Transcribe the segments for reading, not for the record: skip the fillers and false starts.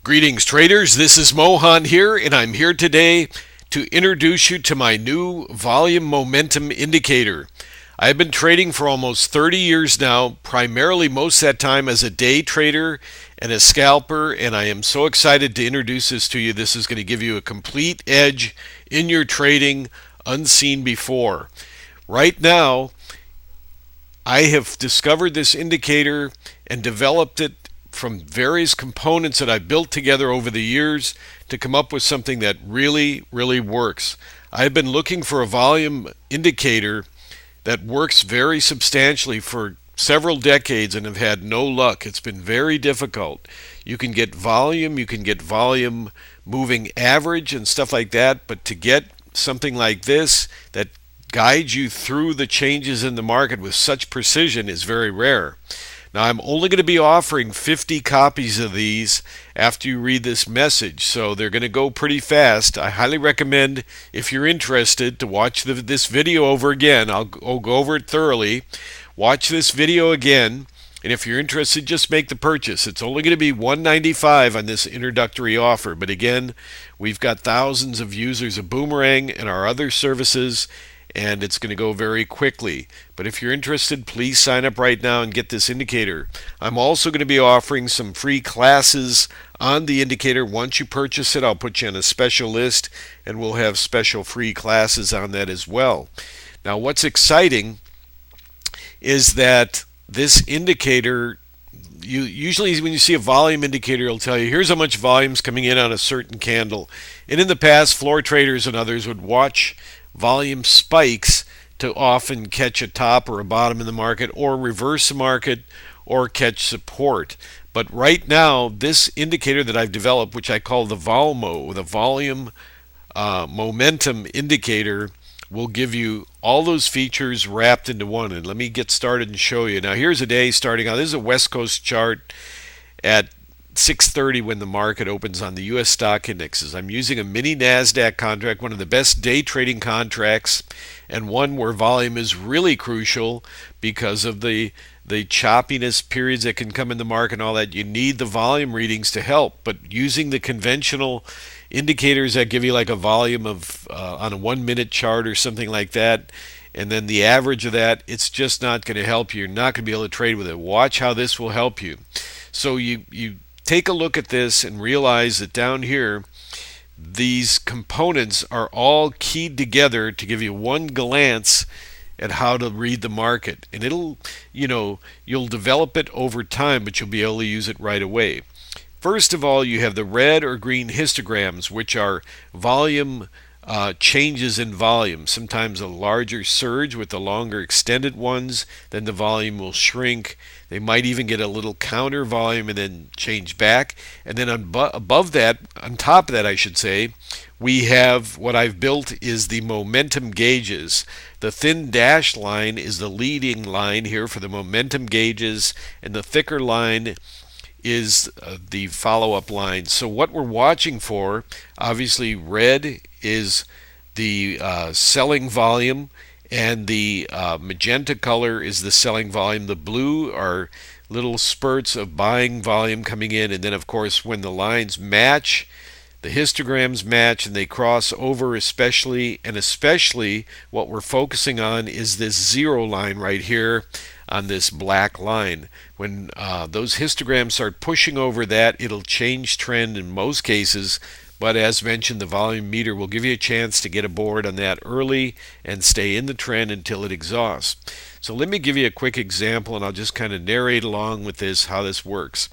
Greetings, traders. This is Mohan here, and I'm here today to introduce you to my new volume momentum indicator. I've been trading for almost 30 years now, primarily most of that time as a day trader and a scalper, and I am so excited to introduce this to you. This is going to give you a complete edge in your trading unseen before. Right now, I have discovered this indicator and developed it from various components that I built together over the years to come up with something that really works. I've been looking for a volume indicator that works very substantially for several decades and have had no luck. It's been very difficult. You can get volume moving average and stuff like that, but to get something like this that guides you through the changes in the market with such precision is very rare. Now, I'm only going to be offering 50 copies of these after you read this message, so they're going to go pretty fast. I highly recommend, if you're interested, to watch this video over again. I'll go over it thoroughly. Watch this video again, and if you're interested, just make the purchase. It's only going to be $195 on this introductory offer, but again, we've got thousands of users of Boomerang and our other services, and it's going to go very quickly. But if you're interested, please sign up right now and get this indicator. I'm also going to be offering some free classes on the indicator. Once you purchase it, I'll put you on a special list, and we'll have special free classes on that as well. Now, what's exciting is that this indicator, usually when you see a volume indicator, it'll tell you here's how much volume's coming in on a certain candle. And in the past, floor traders and others would watch volume spikes to often catch a top or a bottom in the market, or reverse the market, or catch support. But right now, this indicator that I've developed, which I call the VOLMO, the volume momentum indicator, will give you all those features wrapped into one. And let me get started and show you. Now, here's a day starting out. This is a West Coast chart at 6:30 when the market opens on the U.S. stock indexes. I'm using a mini NASDAQ contract, one of the best day trading contracts, and one where volume is really crucial because of the choppiness periods that can come in the market and all that. You need the volume readings to help, but using the conventional indicators that give you like a volume of on a 1 minute chart or something like that, and then the average of that, it's just not going to help you. You're not going to be able to trade with it. Watch how this will help you. So you take a look at this and realize that down here, these components are all keyed together to give you one glance at how to read the market. And it'll, you'll develop it over time, but you'll be able to use it right away. First of all, you have the red or green histograms, which are volume changes in volume. Sometimes a larger surge with the longer extended ones, then the volume will shrink. They might even get a little counter volume and then change back. And then above that, on top of that I should say, we have what I've built is the momentum gauges. The thin dashed line is the leading line here for the momentum gauges, and the thicker line is the follow-up line. So what we're watching for, obviously red is the selling volume, and the magenta color is the selling volume. The blue are little spurts of buying volume coming in, and then of course when the lines match, the histograms match and they cross over, especially what we're focusing on is this zero line right here on this black line. When those histograms start pushing over that, it'll change trend in most cases, but as mentioned, the volume meter will give you a chance to get aboard on that early and stay in the trend until it exhausts. So let me give you a quick example, and I'll just kind of narrate along with this how this works.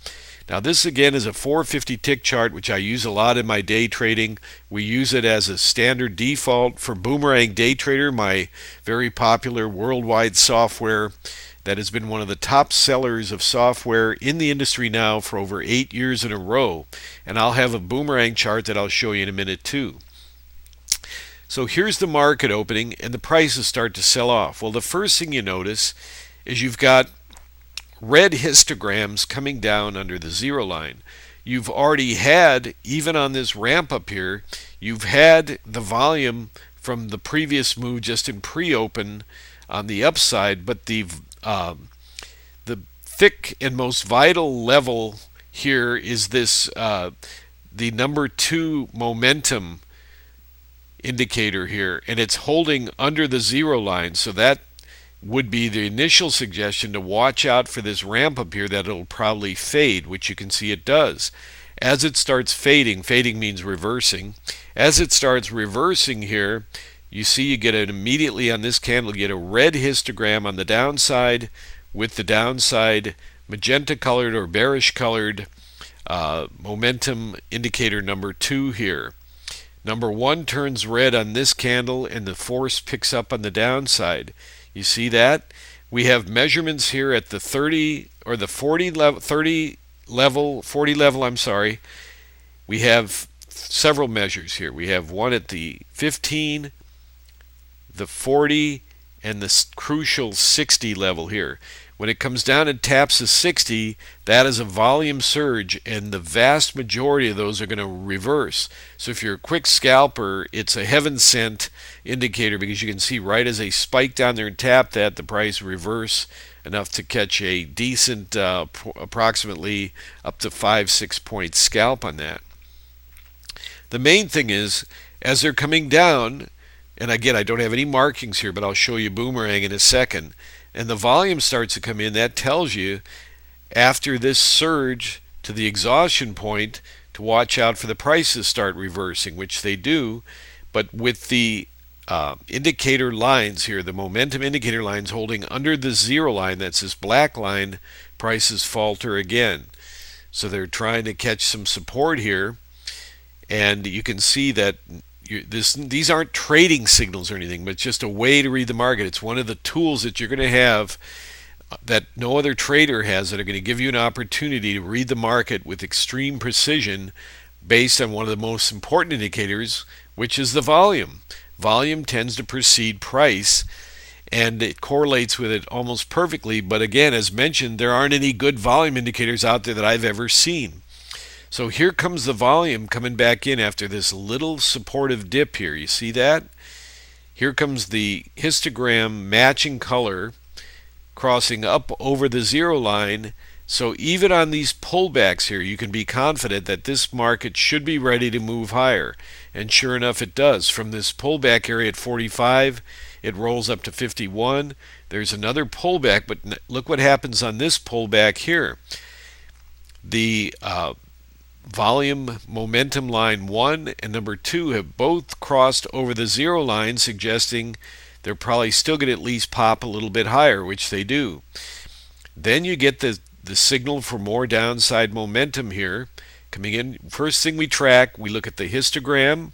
Now this again is a 450 tick chart, which I use a lot in my day trading. We use it as a standard default for Boomerang Day Trader, my very popular worldwide software that has been one of the top sellers of software in the industry now for over 8 years in a row. And I'll have a Boomerang chart that I'll show you in a minute too. So here's the market opening, and the prices start to sell off. Well, the first thing you notice is you've got red histograms coming down under the zero line. You've already had, even on this ramp up here, you've had the volume from the previous move just in pre-open on the upside, but the thick and most vital level here is this the number 2 momentum indicator here, and it's holding under the 0 line, so that would be the initial suggestion to watch out for this ramp up here, that it'll probably fade, which you can see it does. As it starts fading means reversing. As it starts reversing here, you see you get immediately on this candle, you get a red histogram on the downside with the downside magenta colored or bearish colored momentum indicator number 2 here. Number 1 turns red on this candle and the force picks up on the downside. You see that? We have measurements here at the 30 or the 40 level, 40 level, I'm sorry. We have several measures here. We have one at the 15, the 40, and the crucial 60 level here. When it comes down and taps the 60, that is a volume surge, and the vast majority of those are going to reverse. So if you're a quick scalper, it's a heaven sent indicator, because you can see right as they spike down there and tap that, the price reverse enough to catch a decent approximately up to 5-6 point scalp on that. The main thing is, as they're coming down, and again, I don't have any markings here, but I'll show you boomerang in a second, and the volume starts to come in, that tells you after this surge to the exhaustion point to watch out for the prices start reversing, which they do. But with the indicator lines here, the momentum indicator lines holding under the 0 line, that's this black line, prices falter again. So they're trying to catch some support here, and you can see that these aren't trading signals or anything, but it's just a way to read the market. It's one of the tools that you're going to have that no other trader has, that are going to give you an opportunity to read the market with extreme precision based on one of the most important indicators, which is the volume. Volume tends to precede price, and it correlates with it almost perfectly. But again, as mentioned, there aren't any good volume indicators out there that I've ever seen. So here comes the volume coming back in after this little supportive dip here. You see that? Here comes the histogram matching color crossing up over the 0 line. So even on these pullbacks here, you can be confident that this market should be ready to move higher. And sure enough, it does. From this pullback area at 45, it rolls up to 51. There's another pullback, but look what happens on this pullback here. The volume momentum line 1 and number 2 have both crossed over the 0 line, suggesting they're probably still going to at least pop a little bit higher, which they do. Then you get the signal for more downside momentum here coming in. First thing we track, we look at the histogram,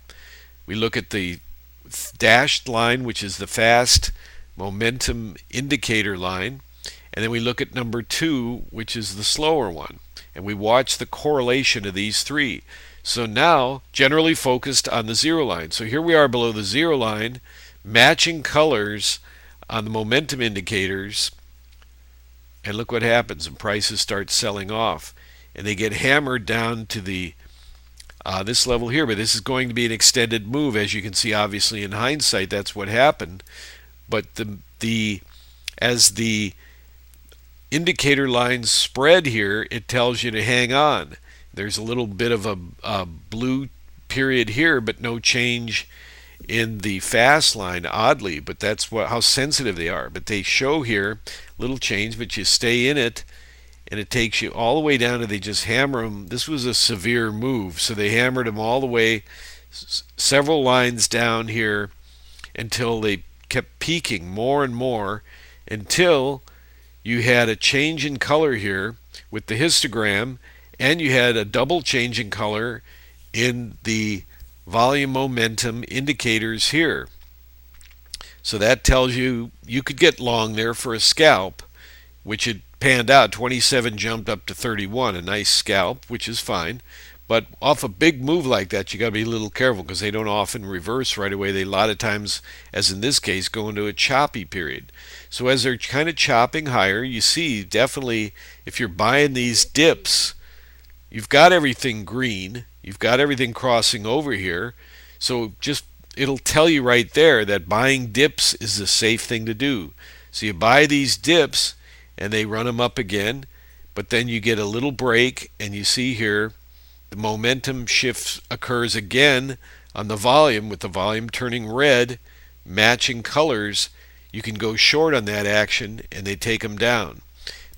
we look at the dashed line, which is the fast momentum indicator line, and then we look at number 2, which is the slower one. And we watch the correlation of these three. So now, generally focused on the 0 line. So here we are below the 0 line, matching colors on the momentum indicators. And look what happens, and prices start selling off. And they get hammered down to the this level here. But this is going to be an extended move. As you can see, obviously, in hindsight, that's what happened. But as the indicator lines spread here, it tells you to hang on. There's a little bit of a blue period here, but no change in the fast line, oddly, but that's how sensitive they are. But they show here little change, but you stay in it, and it takes you all the way down to, they just hammer them. This was a severe move, so they hammered them all the way several lines down here until they kept peaking more and more, until you had a change in color here with the histogram, and you had a double change in color in the volume momentum indicators here. So that tells you you could get long there for a scalp, which it panned out. 27 jumped up to 31, a nice scalp, which is fine. But off a big move like that, you got to be a little careful, because they don't often reverse right away. They a lot of times, as in this case, go into a choppy period. So as they're kind of chopping higher, you see definitely if you're buying these dips, you've got everything green, you've got everything crossing over here. So just it'll tell you right there that buying dips is the safe thing to do. So you buy these dips and they run them up again, but then you get a little break, and you see here the momentum shift occurs again on the volume, with the volume turning red, matching colors. You can go short on that action and they take them down.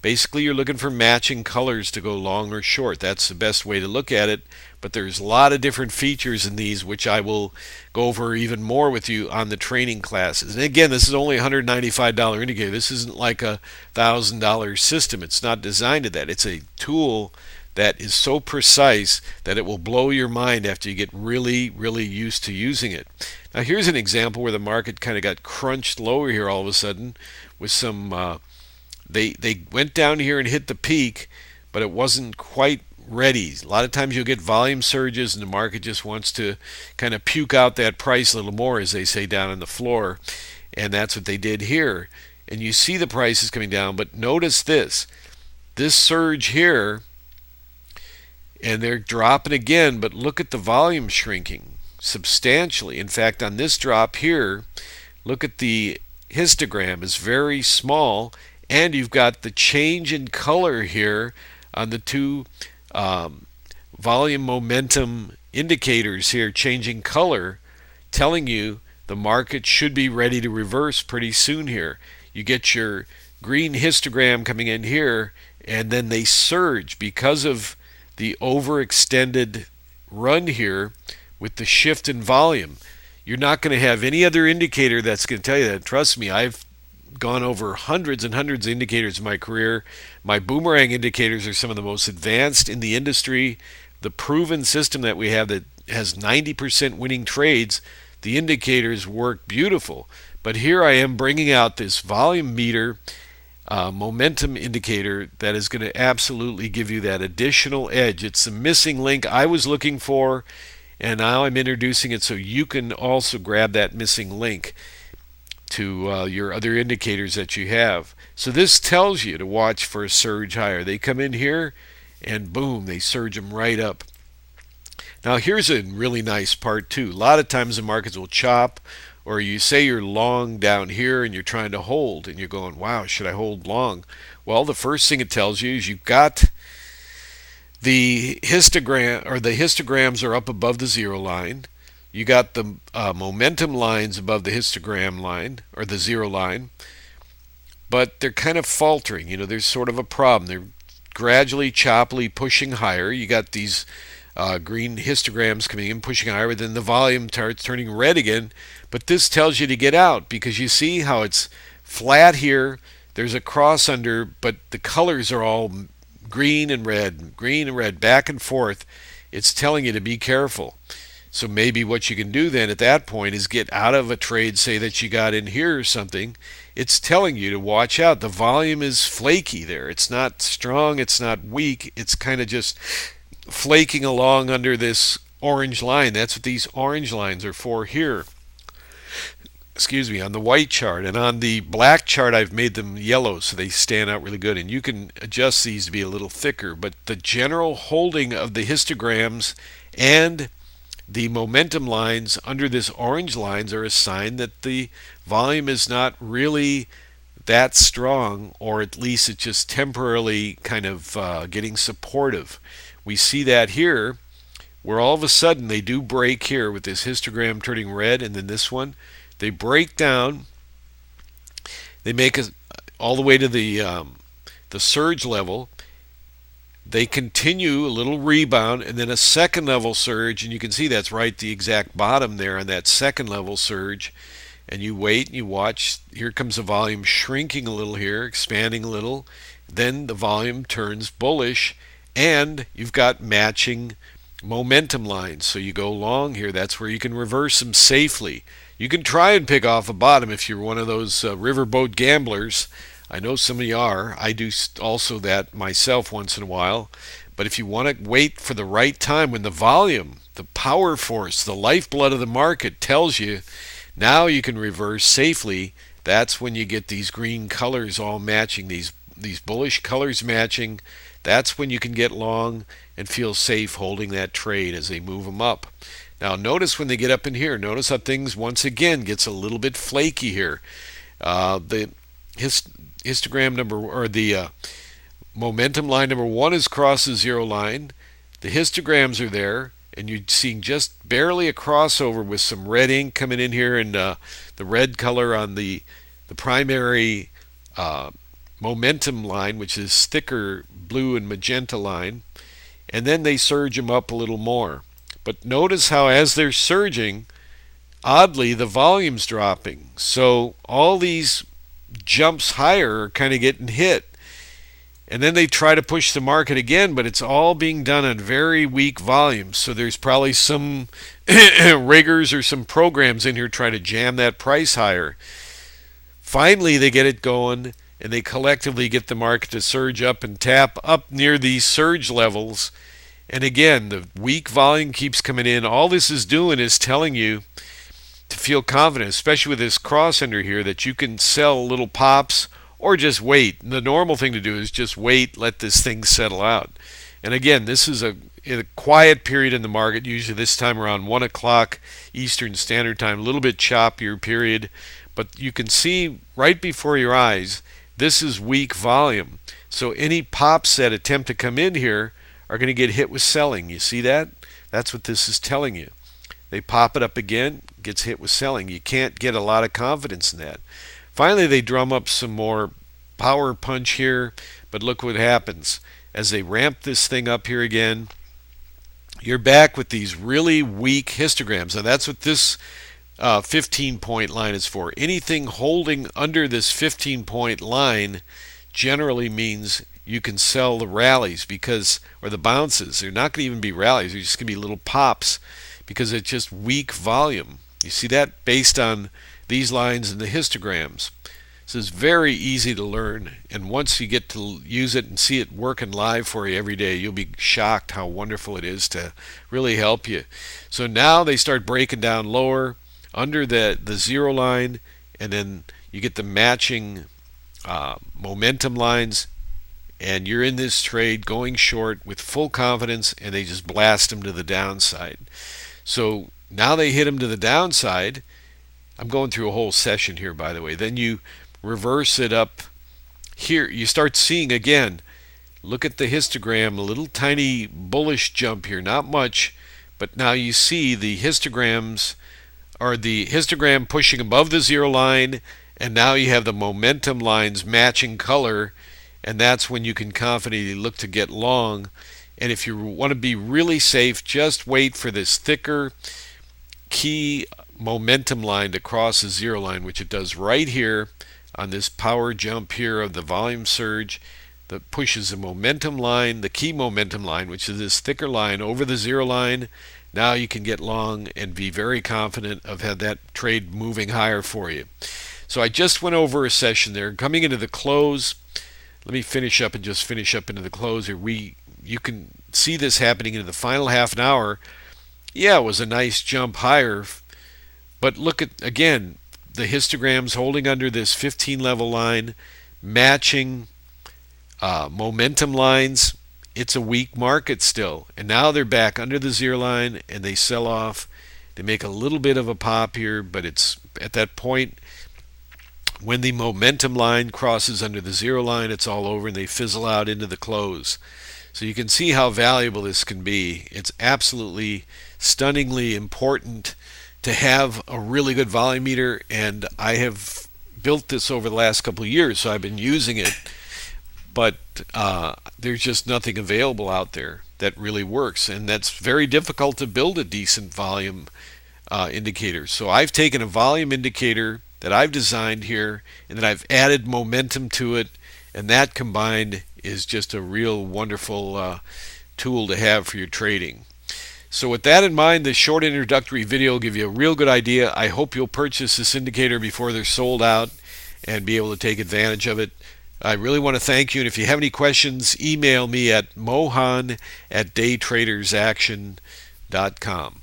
Basically, you're looking for matching colors to go long or short. That's the best way to look at it. But there's a lot of different features in these, which I will go over even more with you on the training classes. And again, this is only a $195 indicator. This isn't like a $1,000 system. It's not designed to that. It's a tool that is so precise that it will blow your mind after you get really, really used to using it. Now, here's an example where the market kind of got crunched lower here all of a sudden with some they went down here and hit the peak, but it wasn't quite ready. A lot of times you'll get volume surges and the market just wants to kind of puke out that price a little more, as they say down on the floor, and that's what they did here. And you see the prices coming down, but notice this surge here, and they're dropping again, but look at the volume shrinking substantially. In fact, on this drop here, look at the histogram is very small, and you've got the change in color here on the two volume momentum indicators here changing color, telling you the market should be ready to reverse pretty soon here. You get your green histogram coming in here, and then they surge because of the overextended run here with the shift in volume. You're not going to have any other indicator that's going to tell you that. Trust me, I've gone over hundreds and hundreds of indicators in my career. My boomerang indicators are some of the most advanced in the industry. The proven system that we have that has 90% winning trades, the indicators work beautiful. But here I am bringing out this volume meter momentum indicator that is going to absolutely give you that additional edge. It's the missing link I was looking for, and now I'm introducing it so you can also grab that missing link to your other indicators that you have. So this tells you to watch for a surge higher. They come in here and boom, they surge them right up. Now here's a really nice part too. A lot of times the markets will chop, or you say you're long down here and you're trying to hold and you're going, wow, should I hold long? Well, the first thing it tells you is you've got the histogram, or the histograms are up above the zero line. You got the momentum lines above the histogram line, or the zero line, but they're kind of faltering. You know, there's sort of a problem. They're gradually, choppily pushing higher. You got these green histograms coming in, pushing higher, but then the volume starts turning red again. But this tells you to get out, because you see how it's flat here. There's a cross under, but the colors are all green and red, back and forth. It's telling you to be careful. So maybe what you can do then at that point is get out of a trade, say that you got in here or something. It's telling you to watch out. The volume is flaky there. It's not strong, it's not weak. It's kind of just flaking along under this orange line. That's what these orange lines are for here. Excuse me, on the white chart. And on the black chart, I've made them yellow so they stand out really good. And you can adjust these to be a little thicker. But the general holding of the histograms and the momentum lines under this orange lines are a sign that the volume is not really that strong, or at least it's just temporarily kind of getting supportive. We see that here, where all of a sudden they do break here with this histogram turning red, and then this one, they break down, they make it all the way to the surge level. They continue a little rebound and then a second level surge, and you can see that's right the exact bottom there on that second level surge. And you wait and you watch. Here comes the volume shrinking a little here, expanding a little. Then the volume turns bullish, and you've got matching momentum lines. So you go long here. That's where you can reverse them safely. You can try and pick off a bottom if you're one of those riverboat gamblers. I know some of you are. I do also that myself once in a while. But if you want to wait for the right time, when the volume, the power force, the lifeblood of the market tells you now you can reverse safely, that's when you get these green colors all matching, these bullish colors matching. That's when you can get long and feel safe holding that trade as they move them up. Now notice when they get up in here, notice how things once again gets a little bit flaky here. The histogram number, or the momentum line number one, has crossed the zero line. The histograms are there, and you're seeing just barely a crossover with some red ink coming in here, and the red color on the primary momentum line, which is thicker blue and magenta line, and then they surge them up a little more. But notice how as they're surging, oddly, the volume's dropping. So all these jumps higher are kind of getting hit. And then they try to push the market again, but it's all being done on very weak volumes. So there's probably some riggers or some programs in here trying to jam that price higher. Finally, they get it going, and they collectively get the market to surge up and tap up near these surge levels. And again, the weak volume keeps coming in. All this is doing is telling you to feel confident, especially with this cross under here, that you can sell little pops or just wait. The normal thing to do is just wait, let this thing settle out. And again, this is a quiet period in the market, usually this time around 1 o'clock Eastern Standard Time, a little bit choppier period. But you can see right before your eyes, this is weak volume. So any pops that attempt to come in here are going to get hit with selling. You see that? That's what this is telling you. They pop it up again, gets hit with selling. You can't get a lot of confidence in that. Finally, they drum up some more power punch here, but look what happens. As they ramp this thing up here again, you're back with these really weak histograms. And that's what this 15-point line is for. Anything holding under this 15-point line generally means you can sell the rallies or the bounces. They're not going to even be rallies. They're just going to be little pops because it's just weak volume. You see that based on these lines and the histograms. This is very easy to learn, and once you get to use it and see it working live for you every day, you'll be shocked how wonderful it is to really help you. So now they start breaking down lower under the zero line, and then you get the matching momentum lines, and you're in this trade going short with full confidence, and they just blast them to the downside. So now they hit them to the downside. I'm going through a whole session here, by the way. Then you reverse it up here. You start seeing again, look at the histogram, a little tiny bullish jump here, not much, but now you see the histograms, or the histogram pushing above the zero line, and now you have the momentum lines matching color, and that's when you can confidently look to get long. And if you want to be really safe, just wait for this thicker key momentum line to cross the zero line, which it does right here on this power jump here of the volume surge that pushes the momentum line, the key momentum line, which is this thicker line over the zero line. Now you can get long and be very confident of had that trade moving higher for you. So I just went over a session there. Coming into the close, let me finish up into the close here. You can see this happening into the final half an hour. Yeah, it was a nice jump higher, but look at, again, the histograms holding under this 15 level line, matching momentum lines. It's a weak market still, and now they're back under the zero line, and they sell off. They make a little bit of a pop here, but it's at that point when the momentum line crosses under the zero line, it's all over, and they fizzle out into the close. So you can see how valuable this can be. It's absolutely stunningly important to have a really good volume meter, and I have built this over the last couple of years, so I've been using it, but there's just nothing available out there that really works, and that's very difficult to build a decent volume indicator. So I've taken a volume indicator that I've designed here, and then I've added momentum to it, and that combined is just a real wonderful tool to have for your trading. So with that in mind, this short introductory video will give you a real good idea. I hope you'll purchase this indicator before they're sold out and be able to take advantage of it. I really want to thank you, and if you have any questions, email me at mohan@daytradersaction.com.